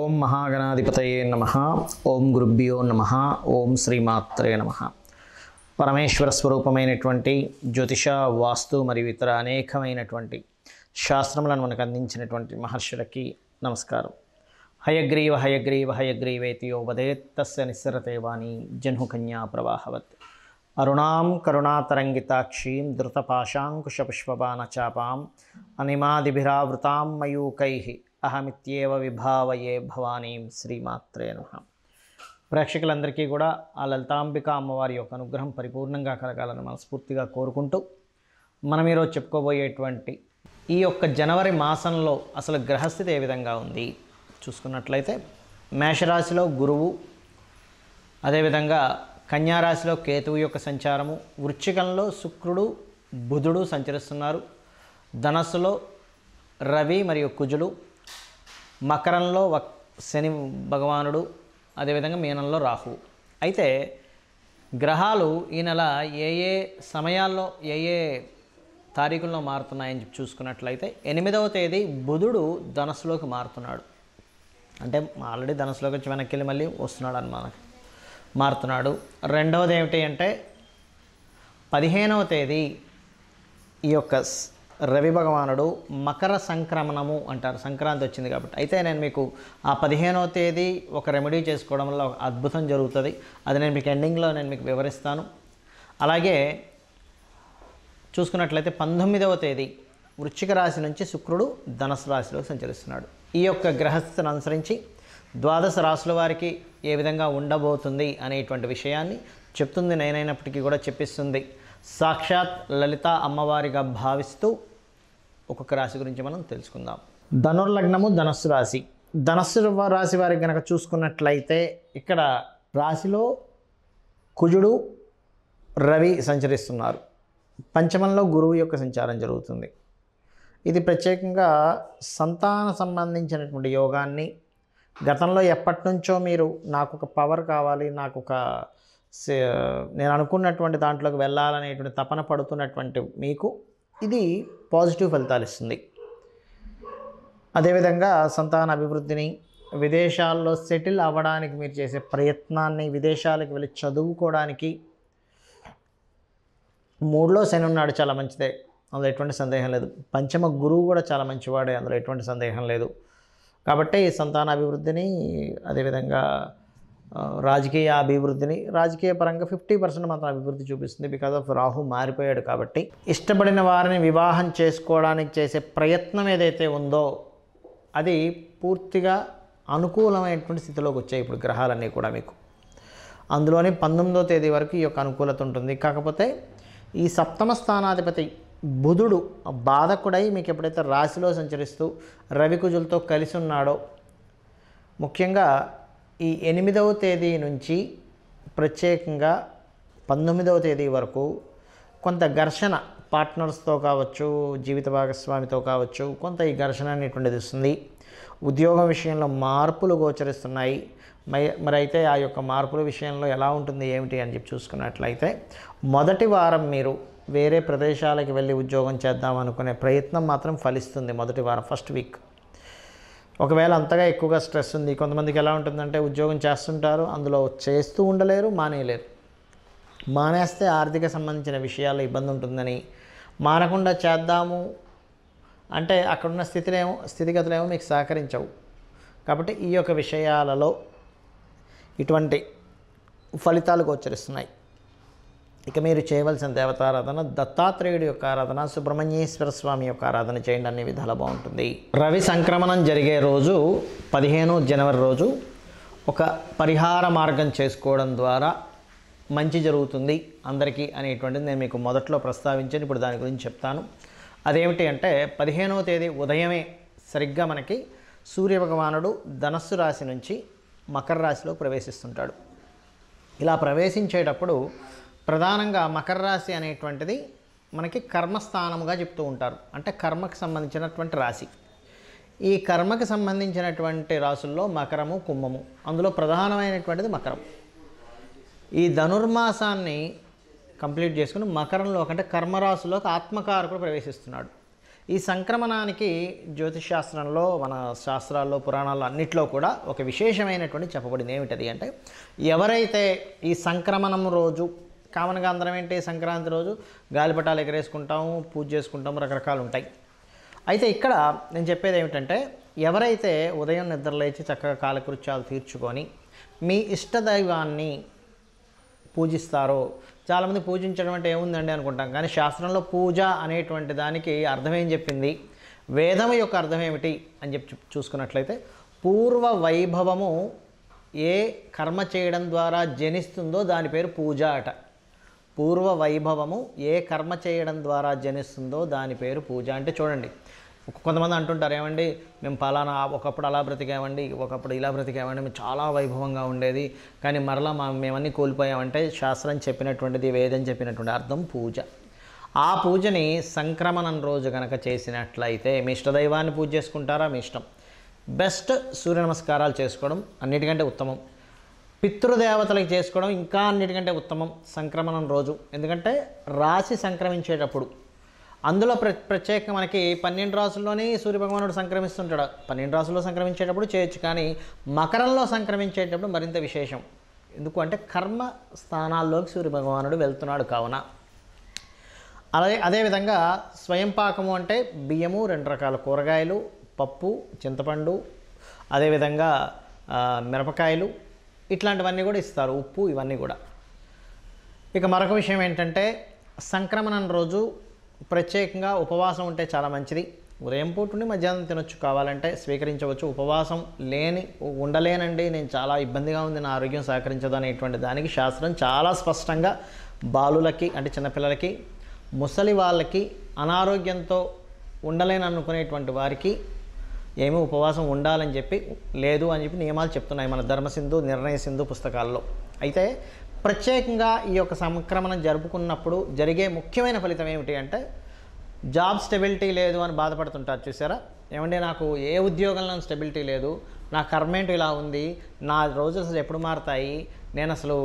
ఓం మహాగణాధిపతయే నమః. ఓం గురుభ్యో నమః. ఓం శ్రీమాత్రే నమః. పరమేశ్వర స్వరూపమైనటువంటి జ్యోతిష, వాస్తు మరియు ఇతర అనేకమైనటువంటి శాస్త్రములను మనకు అందించినటువంటి మహర్షులకి నమస్కారం. హయగ్రీవ హయగ్రీవ హయగ్రీవేతి యోవదేత్ తస్య నిస్సరతే వాణి జహ్నుకన్యా ప్రవాహవత్. అరుణాం కరుణాతరంగితాక్షీం ధృతపాశాంకుశపుష్పబాణచాపాం అనిమాదిభిరావృతాం మయూకైః అహమిత్యేవ విభావయే భవానీం. శ్రీమాత్రే నమః. ప్రేక్షకులందరికీ కూడా ఆ లలితాంబిక అమ్మవారి యొక్క అనుగ్రహం పరిపూర్ణంగా కలగాలని మనస్ఫూర్తిగా కోరుకుంటూ మనం ఈరోజు చెప్పుకోబోయేటువంటి ఈ యొక్క జనవరి మాసంలో అసలు గ్రహస్థితి ఏ విధంగా ఉంది చూసుకున్నట్లయితే, మేషరాశిలో గురువు, అదేవిధంగా కన్యారాశిలో కేతువు యొక్క సంచారము, వృశ్చికంలో శుక్రుడు బుధుడు సంచరిస్తున్నారు, ధనస్సులో రవి మరియు కుజులు, మకరంలో శని భగవానుడు, అదేవిధంగా మీనంలో రాహువు. అయితే గ్రహాలు ఈ నెల ఏ ఏ సమయాల్లో ఏ ఏ తారీఖుల్లో మారుతున్నాయని చూసుకున్నట్లయితే, 8వ తేదీ బుధుడు ధనస్సులోకి మారుతున్నాడు. అంటే ఆల్రెడీ ధనస్సులోకి వచ్చి వెనక్కి వెళ్ళి మళ్ళీ వస్తున్నాడు అన్నమాట, మారుతున్నాడు. రెండవది ఏమిటి అంటే 15వ తేదీ ఈ యొక్క రవి భగవానుడు మకర సంక్రమణము అంటారు, సంక్రాంతి వచ్చింది కాబట్టి. అయితే నేను మీకు ఆ 15వ తేదీ ఒక రెమెడీ చేసుకోవడం వల్ల ఒక అద్భుతం జరుగుతుంది. అది నేను మీకు ఎండింగ్లో మీకు వివరిస్తాను. అలాగే చూసుకున్నట్లయితే 19వ తేదీ వృశ్చిక రాశి నుంచి శుక్రుడు ధనుసు రాశిలో సంచరిస్తున్నాడు. ఈ యొక్క గ్రహస్థితిని అనుసరించి ద్వాదశ రాశుల వారికి ఏ విధంగా ఉండబోతుంది అనేటువంటి విషయాన్ని చెప్తుంది నేనైనప్పటికీ కూడా చెప్పిస్తుంది సాక్షాత్ లలిత అమ్మవారిగా భావిస్తూ ఒక్కొక్క రాశి గురించి మనం తెలుసుకుందాం. ధనుర్లగ్నము ధనస్సు రాశి. ధనస్సు రాశి వారికి కనుక చూసుకున్నట్లయితే, ఇక్కడ రాశిలో కుజుడు రవి సంచరిస్తున్నారు. పంచమంలో గురువు యొక్క సంచారం జరుగుతుంది. ఇది ప్రత్యేకంగా సంతాన సంబంధించినటువంటి యోగాన్ని, గతంలో ఎప్పటి నుంచో మీరు నాకు ఒక పవర్ కావాలి, నేను అనుకున్నటువంటి దాంట్లోకి వెళ్ళాలనేటువంటి తపన పడుతున్నటువంటి మీకు ఇది పాజిటివ్ ఫలితాలు ఇస్తుంది. అదేవిధంగా సంతాన అభివృద్ధిని, విదేశాల్లో సెటిల్ అవ్వడానికి మీరు చేసే ప్రయత్నాన్ని, విదేశాలకు వెళ్ళి చదువుకోవడానికి, 3లో శని ఉన్నాడు, చాలా మంచిదే, అందులో ఎటువంటి సందేహం లేదు. పంచమ గురువు కూడా చాలా మంచివాడే, అందులో ఎటువంటి సందేహం లేదు. కాబట్టి సంతాన అభివృద్ధిని, అదేవిధంగా రాజకీయ అభివృద్ధిని, రాజకీయ పరంగా 50% మాత్రం అభివృద్ధి చూపిస్తుంది. బికాజ్ ఆఫ్ రాహు మారిపోయాడు కాబట్టి. ఇష్టపడిన వారిని వివాహం చేసుకోవడానికి చేసే ప్రయత్నం ఏదైతే ఉందో అది పూర్తిగా అనుకూలమైనటువంటి స్థితిలోకి వచ్చాయి ఇప్పుడు గ్రహాలన్నీ కూడా మీకు. అందులోని 19వ తేదీ వరకు ఈ యొక్క అనుకూలత ఉంటుంది. కాకపోతే ఈ సప్తమ స్థానాధిపతి బుధుడు బాధకుడై మీకు ఎప్పుడైతే రాశిలో సంచరిస్తూ రవికుజులతో కలిసి ఉన్నాడో, ముఖ్యంగా ఈ 8వ తేదీ నుంచి ప్రత్యేకంగా 19వ తేదీ వరకు కొంత ఘర్షణ పార్ట్నర్స్తో కావచ్చు, జీవిత భాగస్వామితో కావచ్చు, కొంత ఈ ఘర్షణ అనేటువంటిది వస్తుంది. ఉద్యోగం విషయంలో మార్పులు గోచరిస్తున్నాయి. మరి అయితే ఆ యొక్క మార్పుల విషయంలో ఎలా ఉంటుంది ఏమిటి అని చెప్పి చూసుకున్నట్లయితే, మొదటి వారం మీరు వేరే ప్రదేశాలకు వెళ్ళి ఉద్యోగం చేద్దాం అనుకునే ప్రయత్నం మాత్రం ఫలిస్తుంది. మొదటి వారం, ఫస్ట్ వీక్. ఒకవేళ అంతగా ఎక్కువగా స్ట్రెస్ ఉంది, కొంతమందికి ఎలా ఉంటుందంటే ఉద్యోగం చేస్తుంటారు, అందులో చేస్తూ ఉండలేరు, మానేయలేరు. మానేస్తే ఆర్థిక సంబంధించిన విషయాల్లో ఇబ్బంది ఉంటుందని, మానకుండా చేద్దాము అంటే అక్కడున్న స్థితిగతులేమో మీకు సహకరించవు. కాబట్టి ఈ యొక్క విషయాలలో ఇటువంటి ఫలితాలు గోచరిస్తున్నాయి. ఇక మీరు చేయవలసిన దేవతారాధన దత్తాత్రేయుడి యొక్క ఆరాధన, సుబ్రహ్మణ్యేశ్వర స్వామి యొక్క ఆరాధన చేయండి, అన్ని విధాలు బాగుంటుంది. రవి సంక్రమణం జరిగే రోజు 15 జనవరి రోజు ఒక పరిహార మార్గం చేసుకోవడం ద్వారా మంచి జరుగుతుంది అందరికీ అనేటువంటిది నేను మీకు మొదట్లో ప్రస్తావించాను. ఇప్పుడు దాని గురించి చెప్తాను. అదేమిటి అంటే 15వ తేదీ ఉదయమే సరిగ్గా మనకి సూర్యభగవానుడు ధనస్సు రాశి నుంచి మకర రాశిలో ప్రవేశిస్తుంటాడు. ఇలా ప్రవేశించేటప్పుడు ప్రధానంగా మకర రాశి అనేటువంటిది మనకి కర్మస్థానముగా చెప్తూ ఉంటారు. అంటే కర్మకు సంబంధించినటువంటి రాశి. ఈ కర్మకు సంబంధించినటువంటి రాశుల్లో మకరము, కుంభము, అందులో ప్రధానమైనటువంటిది మకరం. ఈ ధనుర్మాసాన్ని కంప్లీట్ చేసుకుని మకరంలో అంటే కర్మరాశిలోకి ఆత్మకారకుడు ప్రవేశిస్తున్నాడు. ఈ సంక్రమణానికి జ్యోతిష్ శాస్త్రంలో, మన శాస్త్రాల్లో, పురాణాల్లో అన్నిట్లో కూడా ఒక విశేషమైనటువంటి చెప్పబడింది. ఏమిటది అంటే, ఎవరైతే ఈ సంక్రమణం రోజు, కామన్గా అందరం ఏంటి సంక్రాంతి రోజు గాలిపటాలు ఎగరేసుకుంటాము, పూజ చేసుకుంటాము, రకరకాలు ఉంటాయి. అయితే ఇక్కడ నేను చెప్పేది ఏమిటంటే, ఎవరైతే ఉదయం నిద్రలేచి చక్కగా కాలకృత్యాలు తీర్చుకొని మీ ఇష్టదైవాన్ని పూజిస్తారో, చాలామంది పూజించడం అంటే ఏముందండి అనుకుంటాం, కానీ శాస్త్రంలో పూజ అనేటువంటి దానికి అర్థం ఏం చెప్పింది, వేదం యొక్క అర్థం ఏమిటి అని చెప్పి చూసుకున్నట్లయితే, పూర్వ వైభవము ఏ కర్మ చేయడం ద్వారా జనిస్తుందో దాని పేరు పూజ అట. పూర్వ వైభవము ఏ కర్మ చేయడం ద్వారా జనిస్తుందో దాని పేరు పూజ. అంటే చూడండి, కొంతమంది అంటుంటారు, ఏమండి మేము పలానా ఒకప్పుడు అలా బ్రతికామండి, ఒకప్పుడు ఇలా బ్రతికామండి, మేము చాలా వైభవంగా ఉండేది, కానీ మరలా మేమన్నీ కోల్పోయామంటే శాస్త్రం చెప్పినటువంటిది, వేదం చెప్పినటువంటి అర్థం పూజ. ఆ పూజని సంక్రమణం రోజు కనుక చేసినట్లయితే, మీ ఇష్టదైవాన్ని పూజ చేసుకుంటారా మీ ఇష్టం, బెస్ట్ సూర్య నమస్కారాలు చేసుకోవడం అన్నిటికంటే ఉత్తమం, పితృదేవతలకు చేసుకోవడం ఇంకా అన్నిటికంటే ఉత్తమం సంక్రమణం రోజు. ఎందుకంటే రాశి సంక్రమించేటప్పుడు, అందులో ప్రత్యేకంగా మనకి 12 రాసుల్లోనే సూర్యభగవానుడు సంక్రమిస్తుంటాడు. 12 రాసుల్లో సంక్రమించేటప్పుడు చేయొచ్చు, కానీ మకరంలో సంక్రమించేటప్పుడు మరింత విశేషం. ఎందుకు అంటే కర్మ స్థానాల్లోకి సూర్యభగవానుడు వెళ్తున్నాడు కావున. అదేవిధంగా స్వయం పాకము అంటే బియ్యము, 2 రకాల కూరగాయలు, పప్పు, చింతపండు, అదేవిధంగా మిరపకాయలు, ఇట్లాంటివన్నీ కూడా ఇస్తారు, ఉప్పు, ఇవన్నీ కూడా. ఇక మరొక విషయం ఏంటంటే, సంక్రమణం రోజు ప్రత్యేకంగా ఉపవాసం ఉంటే చాలా మంచిది. ఉదయం పూట ఉండి మధ్యాహ్నం తినొచ్చు, కావాలంటే స్వీకరించవచ్చు. ఉపవాసం ఉండలేనండి, నేను చాలా ఇబ్బందిగా ఉంది, నా ఆరోగ్యం సహకరించదు అనేటువంటి దానికి శాస్త్రం చాలా స్పష్టంగా బాలులకి అంటే చిన్నపిల్లలకి, ముసలి వాళ్ళకి, అనారోగ్యంతో ఉండలేననుకునేటువంటి వారికి ఏమీ ఉపవాసం ఉండాలని చెప్పి లేదు అని చెప్పి నియమాలు చెప్తున్నాయి మన ధర్మసింధు, నిర్ణయ సింధు పుస్తకాల్లో. అయితే ప్రత్యేకంగా ఈ యొక్క సంక్రమణం జరుపుకున్నప్పుడు జరిగే ముఖ్యమైన ఫలితం ఏమిటి అంటే, జాబ్ స్టెబిలిటీ లేదు అని బాధపడుతుంటారు చూసారా, ఏమంటే నాకు ఏ ఉద్యోగంలో స్టెబిలిటీ లేదు, నా కర్మేంటి ఇలా ఉంది, నా రోజులు అసలు ఎప్పుడు మారుతాయి, నేను అసలు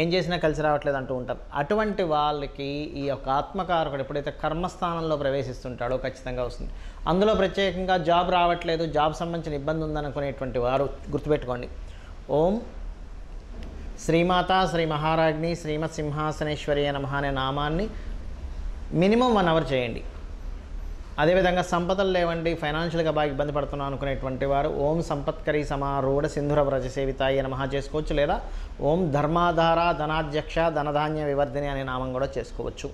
ఏం చేసినా కలిసి రావట్లేదు అంటూ ఉంటారు. అటువంటి వాళ్ళకి ఈ యొక్క ఆత్మకారకుడు ఎప్పుడైతే కర్మస్థానంలో ప్రవేశిస్తుంటాడో ఖచ్చితంగా వస్తుంది. అందులో ప్రత్యేకంగా జాబ్ రావట్లేదు, జాబ్ సంబంధించిన ఇబ్బంది ఉందనుకునేటువంటి వారు గుర్తుపెట్టుకోండి, ఓం శ్రీమాత శ్రీ మహారాజ్ని శ్రీమత్ సింహాసనేశ్వరి నమః అనే నామాన్ని మినిమం 1 అవర్ చేయండి. అదేవిధంగా సంపదలు లేవండి, ఫైనాన్షియల్గా బాగా ఇబ్బంది పడుతున్నాం అనుకునేటువంటి వారు ఓం సంపత్కరీ సమారూఢ సింధుర వ్రజ సేవితాయ నమః చేసుకోవచ్చు, లేదా ఓం ధర్మాధార ధనాధ్యక్ష ధనధాన్య వివర్ధిని అనే నామం కూడా చేసుకోవచ్చు.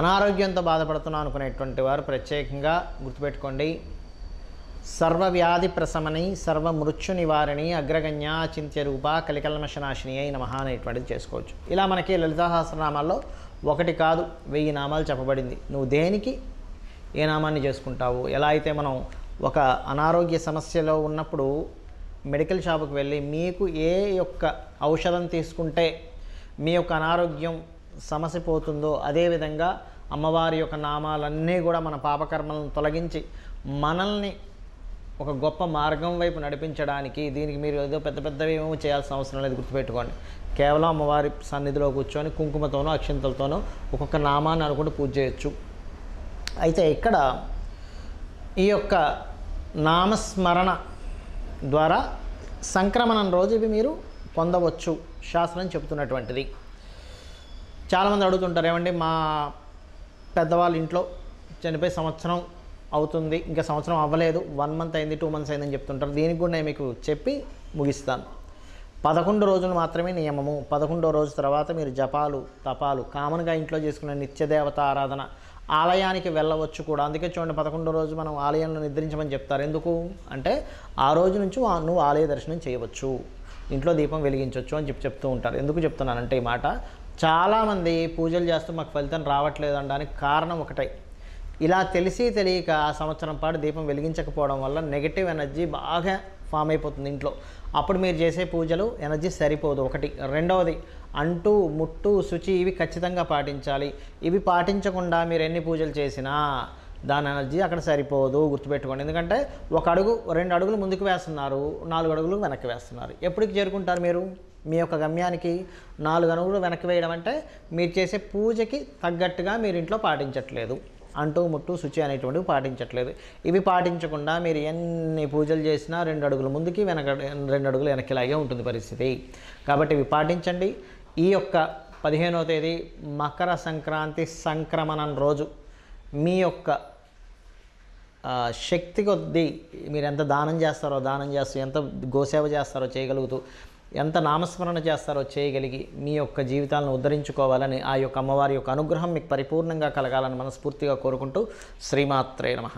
అనారోగ్యంతో బాధపడుతున్నాం అనుకునేటువంటి వారు ప్రత్యేకంగా గుర్తుపెట్టుకోండి, సర్వవ్యాధి ప్రశమని సర్వమృత్యు నివారిణి అగ్రగణ్య చింత్య రూప కలికల్మషనాశిని అయి నమః అనేటువంటిది చేసుకోవచ్చు. ఇలా మనకి లలితా సహస్రనామాల్లో 1 కాదు 1000 నామాలు చెప్పబడింది. నువ్వు దేనికి ఏ నామాన్ని చేసుకుంటావు. ఎలా అయితే మనం ఒక అనారోగ్య సమస్యలో ఉన్నప్పుడు మెడికల్ షాపుకి వెళ్ళి మీకు ఏ యొక్క ఔషధం తీసుకుంటే మీ యొక్క అనారోగ్యం సమస్య పోతుందో, అదేవిధంగా అమ్మవారి యొక్క నామాలన్నీ కూడా మన పాపకర్మలను తొలగించి మనల్ని ఒక గొప్ప మార్గం వైపు నడిపించడానికి, దీనికి మీరు ఏదో పెద్ద పెద్దవి ఏమో చేయాల్సిన అవసరం లేదు. గుర్తుపెట్టుకోండి, కేవలం అమ్మవారి సన్నిధిలో కూర్చొని కుంకుమతోనో అక్షింతలతోనో ఒక్కొక్క నామాన్ని అనుకుంటూ పూజ చేయొచ్చు. అయితే ఇక్కడ ఈ యొక్క నామస్మరణ ద్వారా సంక్రమణం రోజు ఇవి మీరు పొందవచ్చు శాస్త్రం చెబుతున్నటువంటిది. చాలామంది అడుగుతుంటారు, ఏమండి మా పెద్దవాళ్ళ ఇంట్లో చనిపోయి సంవత్సరం అవుతుంది, ఇంకా సంవత్సరం అవ్వలేదు, 1 మంత్ అయింది, 2 మంత్స్ అయిందని చెప్తుంటారు. దీనికి కూడా నేను మీకు చెప్పి ముగిస్తాను. 11 రోజులు మాత్రమే నియమము. 11వ రోజు తర్వాత మీరు జపాలు తపాలు కామన్గా ఇంట్లో చేసుకునే నిత్యదేవత ఆరాధన, ఆలయానికి వెళ్ళవచ్చు కూడా. అందుకే చూడండి, 11వ రోజు మనం ఆలయంలో నిద్రించమని చెప్తారు. ఎందుకు అంటే ఆ రోజు నుంచి నువ్వు ఆలయ దర్శనం చేయవచ్చు, ఇంట్లో దీపం వెలిగించవచ్చు అని చెప్తూ ఉంటారు. ఎందుకు చెప్తున్నానంటే ఈ మాట, చాలామంది పూజలు చేస్తూ మాకు ఫలితం రావట్లేదు అనడానికి కారణం ఒకటే, ఇలా తెలిసి తెలియక ఆ సంవత్సరం పాటు దీపం వెలిగించకపోవడం వల్ల నెగిటివ్ ఎనర్జీ బాగా ఫామ్ అయిపోతుంది ఇంట్లో. అప్పుడు మీరు చేసే పూజలు ఎనర్జీ సరిపోదు. ఒకటి. రెండవది, అంటూ ముట్టు శుచి ఇవి ఖచ్చితంగా పాటించాలి. ఇవి పాటించకుండా మీరు ఎన్ని పూజలు చేసినా దాని ఎనర్జీ అక్కడ సరిపోదు. గుర్తుపెట్టుకోండి. ఎందుకంటే 1 అడుగు 2 అడుగులు ముందుకు వేస్తున్నారు, 4 అడుగులు వెనక్కి వేస్తున్నారు. ఎప్పటికి చేరుకుంటారు మీరు మీ యొక్క గమ్యానికి? 4 అడుగులు వెనక్కి వేయడం అంటే మీరు చేసే పూజకి తగ్గట్టుగా మీరు ఇంట్లో పాటించట్లేదు. అంటూ ముట్టు శుచి అనేటువంటివి పాటించట్లేదు. ఇవి పాటించకుండా మీరు ఎన్ని పూజలు చేసినా 2 అడుగులు ముందుకి 2 అడుగులు వెనక్కిలాగే ఉంటుంది పరిస్థితి. కాబట్టి ఇవి పాటించండి. ఈ యొక్క 15వ తేదీ మకర సంక్రాంతి సంక్రమణం రోజు మీ యొక్క శక్తి కొద్దీ మీరు ఎంత దానం చేస్తారో దానం చేస్తూ, ఎంత గోసేవ చేస్తారో చేయగలుగుతూ, ఎంత నామస్మరణ చేస్తారో చేయగలిగి మీ యొక్క జీవితాలను ఉద్ధరించుకోవాలని, ఆ యొక్క అమ్మవారి యొక్క అనుగ్రహం మీకు పరిపూర్ణంగా కలగాలని మనస్ఫూర్తిగా కోరుకుంటూ శ్రీమాత్రే నమః.